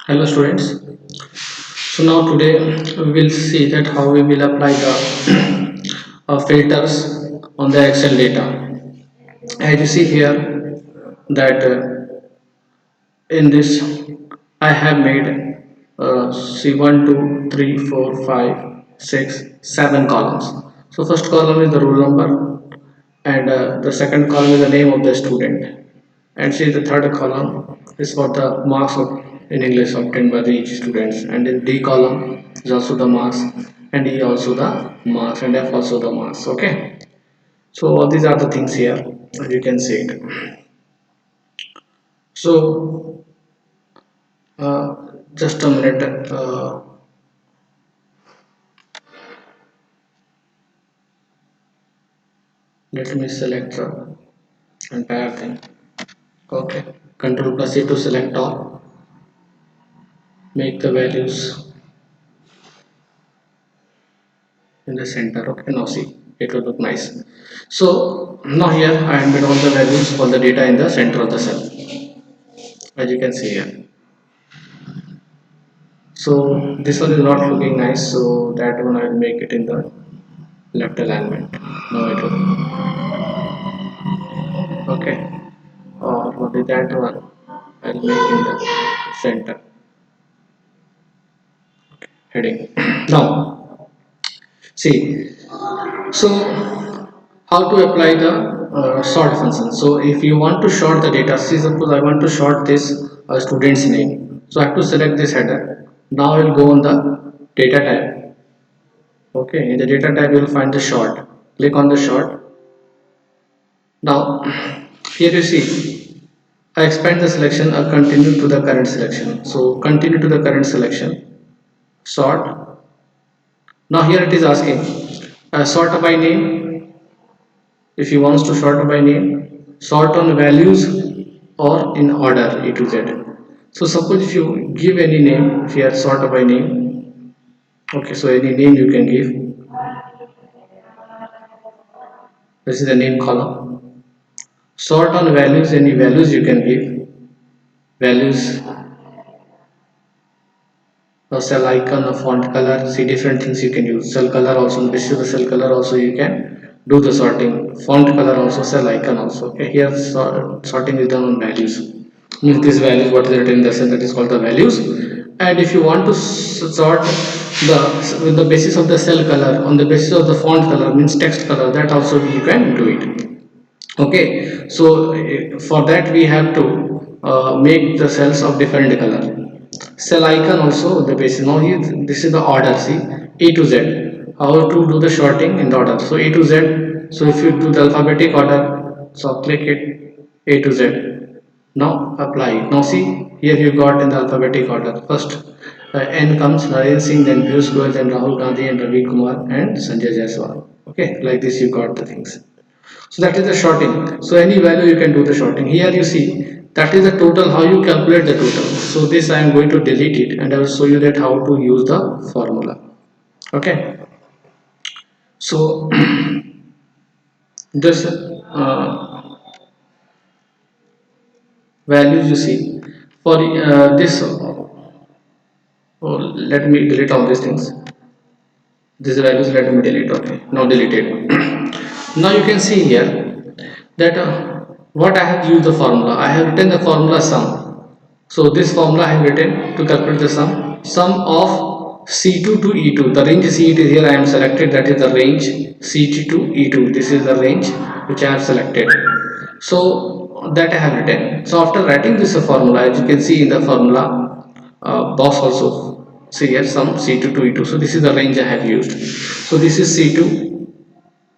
Hello students. So now today we will see that how we will apply the filters on the Excel data. As you see here that in this I have made see 1, 2, 3, 4, 5, 6, 7 columns. So first column is the roll number and the second column is the name of the student, and see the third column is for the marks in English obtained by the each students, and in D column is also the marks, and E also the marks, and F also the marks. Okay, so all these are the things here as you can see it. So just a minute, let me select the entire thing. Okay, Control plus C to select all, make the values in the center. Okay, now see, it will look nice. So now here I made all the values for the data in the center of the cell, as you can see here. So this one is not looking nice, so that one I will make it in the left alignment. Now it will, okay, or only that one I'll make in the center heading. Now see, so how to apply the sort function. So if you want to sort the data, see, suppose I want to sort this student's name, so I have to select this header. Now I will go on the data tab. Okay, in the data tab you will find the sort, click on the sort. Now here you see I expand the selection or continue to the current selection. So continue to the current selection, sort. Now here it is asking sort by name. If you want to sort by name, sort on values or in order A to Z. So suppose if you give any name here, sort by name. Okay, so any name you can give. This is the name column. Sort on values, any values you can give. Values, a cell icon, a font color, see different things you can use. Cell color also, this is the cell color also you can do the sorting. Font color also, cell icon also. Okay, here sorting is done on values. Means this values what is written in the cell, that is called the values. And if you want to sort the with the basis of the cell color, on the basis of the font color, means text color, that also you can do it. Okay, so for that we have to make the cells of different color. Cell icon also the basis. Now here this is the order, see, A to Z, how to do the sorting in the order. So A to Z, so if you do the alphabetic order, so click it, A to Z. Now apply it. Now see, here you got in the alphabetic order. First N comes Narendra Singh, then Piyush Goyal, then Rahul Gandhi, and Ravi Kumar, and Sanjay Jaiswal. Okay, like this you got the things. So that is the sorting. So any value you can do the sorting. Here you see that is the total, how you calculate the total. So this I am going to delete it, and I will show you that how to use the formula. Okay, so this values you see for this, oh, let me delete all these things. These values let me delete. Okay, now deleted. Now you can see here that what I have used the formula. I have written the formula sum. So this formula I have written to calculate the sum of C2 to E2. The range C2 here I am selected, that is the range C2 to E2. This is the range which I have selected. So that I have written. So after writing this formula, as you can see in the formula box also, see here sum C2 to E2. So this is the range I have used. So this is C2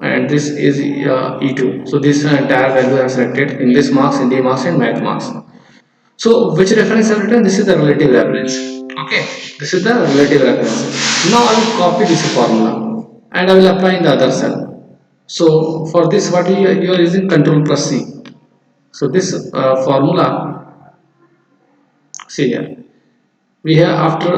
and this is E2. So this entire value I have selected, English marks, Hindi marks, and math marks. So which reference I have written? This is the relative reference. Okay, this is the relative reference. Now I will copy this formula and I will apply in the other cell. So for this, what you are using, Control plus C. So this formula, see here, we have after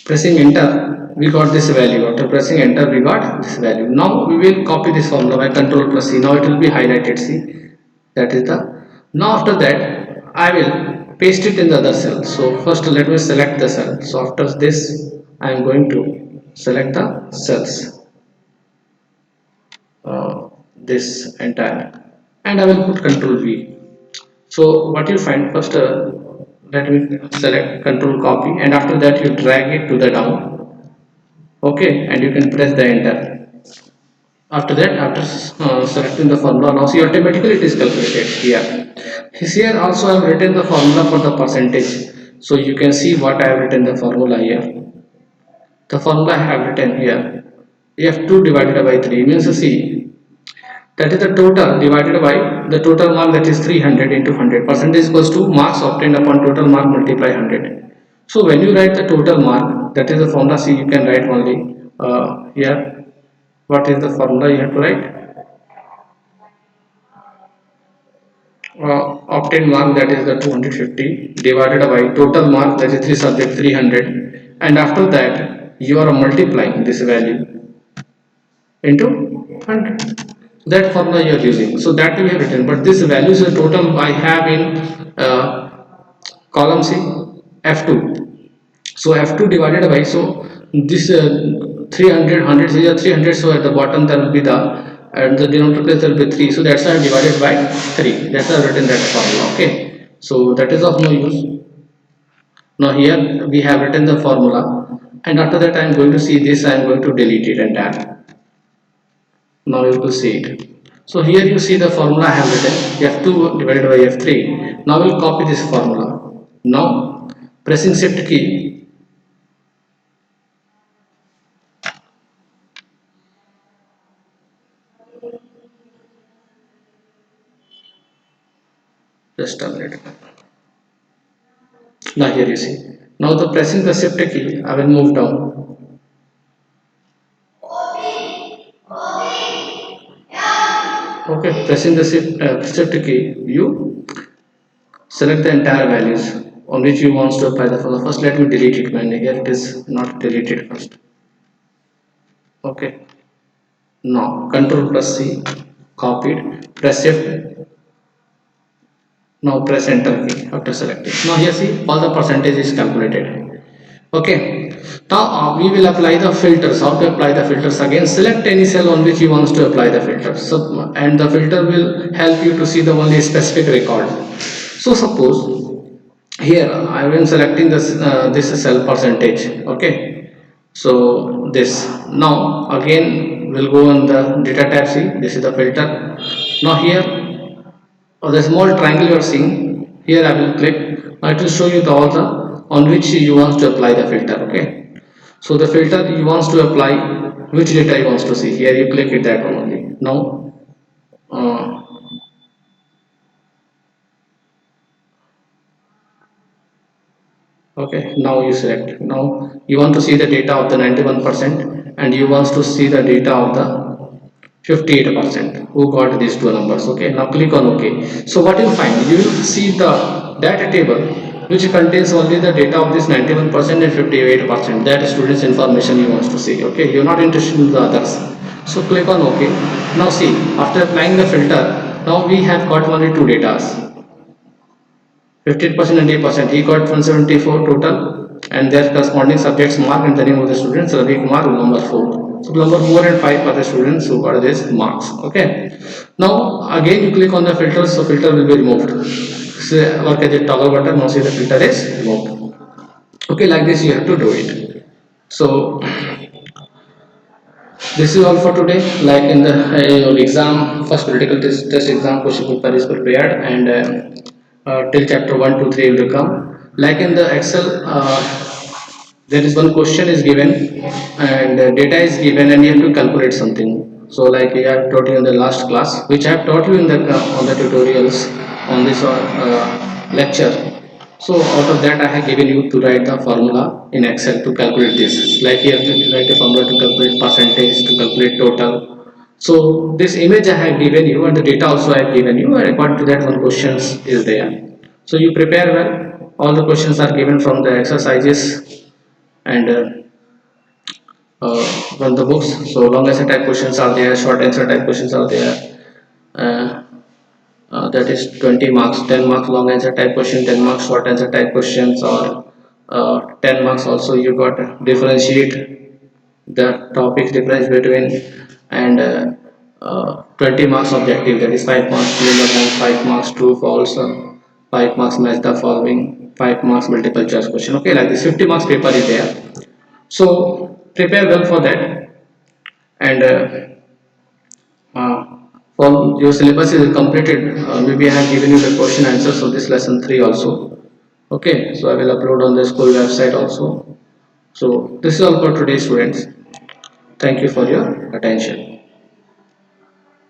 pressing enter we got this value. After pressing enter we got this value. Now we will copy this formula by Control plus C. Now it will be highlighted, see, that is the. Now after that I will paste it in the other cell. So first let me select the cell. So after this I am going to select the cells, this entire, and I will put control V. So what you find first, let me select control copy, and after that you drag it to the down, okay, and you can press the enter. After that, after selecting the formula, now see automatically it is calculated here. Here also I have written the formula for the percentage, so you can see what I have written the formula here. The formula I have written here, F2 divided by 3 means, see, that is the total divided by the total mark, that is 300 into 100. Percentage equals to marks obtained upon total mark multiply 100. So when you write the total mark, that is the formula. See, you can write only here. What is the formula you have to write? Obtained mark, that is the 250 divided by total mark, that is 3 subject 300, and after that you are multiplying this value into 100. That formula you are using, so that we have written, but this value is the total I have in column C, F2. So F2 divided by, so this 300 is a 300, so at the bottom there will be the, and the denominator place there will be 3, so that's why I divided by 3, that's why I written that formula. Okay, so that is of no use. Now here we have written the formula, and after that I am going to see this, I am going to delete it and add. Now you will see it. So here you see the formula I have written, F2 divided by F3. Now we'll copy this formula. Now pressing shift key, just a minute. Now here you see. Now the pressing the shift key, I will move down. Okay, pressing the shift key, you select the entire values on which you want to apply the formula. First let me delete it, man. Here it is not deleted first. Okay. Now control plus C, copied, press shift. Now press enter key after selecting. Now here see all the percentage is calculated. Okay. Now we will apply the filters. How to apply the filters? Again, select any cell on which you want to apply the filter. So, and the filter will help you to see the only specific record. So suppose here I am selecting this cell percentage. Okay. So this, now again we'll go on the data tab. See, this is the filter. Now here, the small triangle you are seeing here, I will click. It will show you all the on which you want to apply the filter. Okay, so the filter you want to apply, which data you want to see, here you click it, that one only. Now uh, okay, now you select. Now you want to see the data of the 91%, and you want to see the data of the 58% who got these two numbers. Okay, now click on OK. So what you find, you will see the data table which contains only the data of this 91% and 58%, that students information you want to see. Okay, you're not interested in the others, so click on OK. Now see, after applying the filter, now we have got only two data, 15% and 8%. He got 174 total, and their corresponding subjects mark and the name of the students, Ravi Kumar, roll number 4. So number 4 and 5 are the students who got this marks. Okay. Now again you click on the filter, so filter will be removed. So work as a toggle button. Now see the filter is removed. Okay, like this you have to do it. So this is all for today. Like in the your exam, first critical test exam question paper is prepared, and till chapter 1 2 3 will come. Like in the Excel, there is one question is given, and data is given, and you have to calculate something. So like I have taught you in the last class, which I have taught you in the on the tutorials on this lecture. So out of that I have given you to write the formula in Excel to calculate this. Like you have to write a formula to calculate percentage, to calculate total. So this image I have given you, and the data also I have given you, and according to that one questions is there. So you prepare well. All the questions are given from the exercises, and from the books. So long answer type questions are there, short answer type questions are there, uh, that is 20 marks, 10 marks long answer type question, 10 marks short answer type questions, or 10 marks also you got differentiate the topics difference between, and 20 marks objective, that is 5 marks fill in the blank, 5 marks true false, 5 marks match the following, 5 marks multiple choice question. Okay, like this 50 marks paper is there. So prepare well for that. And uh, for your syllabus is completed, maybe I have given you the question answers of this lesson 3 also. Okay, so I will upload on the school website also. So this is all for today, students. Thank you for your attention.